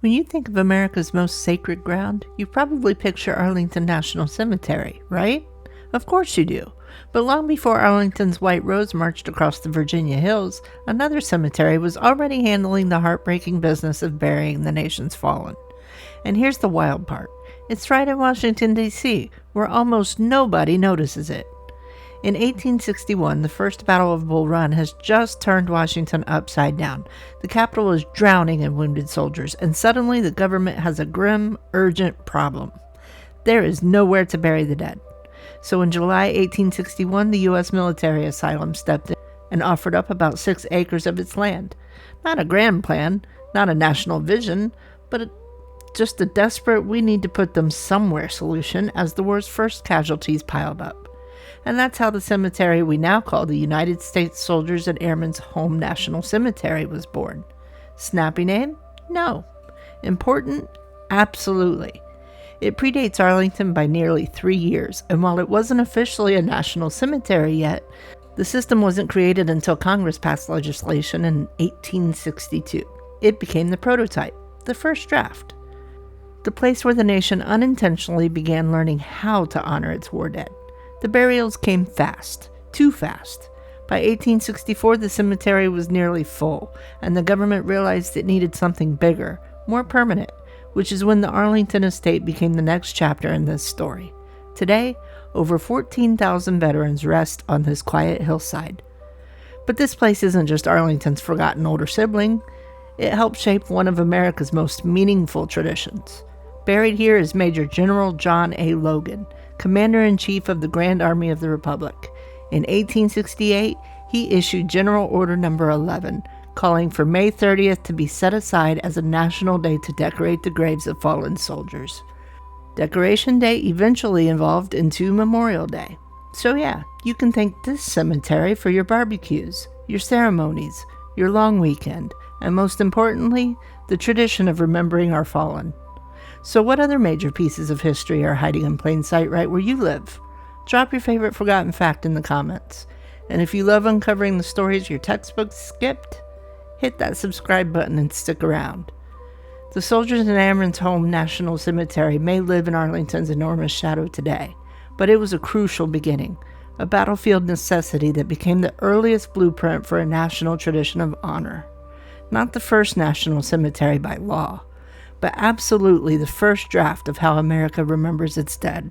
When you think of America's most sacred ground, you probably picture Arlington National Cemetery, right? Of course you do. But long before Arlington's White Rose marched across the Virginia hills, another cemetery was already handling the heartbreaking business of burying the nation's fallen. And here's the wild part. It's right in Washington, D.C., where almost nobody notices it. In 1861, the First Battle of Bull Run has just turned Washington upside down. The capital is drowning in wounded soldiers, and suddenly the government has a grim, urgent problem. There is nowhere to bury the dead. So in July 1861, the U.S. military asylum stepped in and offered up about 6 acres of its land. Not a grand plan, not a national vision, but just a desperate we need to put them somewhere solution as the war's first casualties piled up. And that's how the cemetery we now call the United States Soldiers and Airmen's Home National Cemetery was born. Snappy name? No. Important? Absolutely. It predates Arlington by nearly 3 years, and while it wasn't officially a national cemetery yet, the system wasn't created until Congress passed legislation in 1862. It became the prototype, the first draft. The place where the nation unintentionally began learning how to honor its war dead. The burials came fast, too fast. By 1864, the cemetery was nearly full, and the government realized it needed something bigger, more permanent, which is when the Arlington estate became the next chapter in this story. Today, over 14,000 veterans rest on this quiet hillside. But this place isn't just Arlington's forgotten older sibling. It helped shape one of America's most meaningful traditions. Buried here is Major General John A. Logan, Commander-in-Chief of the Grand Army of the Republic. In 1868, he issued General Order No. 11, calling for May 30th to be set aside as a national day to decorate the graves of fallen soldiers. Decoration Day eventually evolved into Memorial Day. So yeah, you can thank this cemetery for your barbecues, your ceremonies, your long weekend, and most importantly, the tradition of remembering our fallen. So what other major pieces of history are hiding in plain sight right where you live? Drop your favorite forgotten fact in the comments. And if you love uncovering the stories your textbooks skipped, hit that subscribe button and stick around. The Soldiers and Airmen's Home National Cemetery may live in Arlington's enormous shadow today, but it was a crucial beginning, a battlefield necessity that became the earliest blueprint for a national tradition of honor. Not the first national cemetery by law, but absolutely the first draft of how America remembers its dead.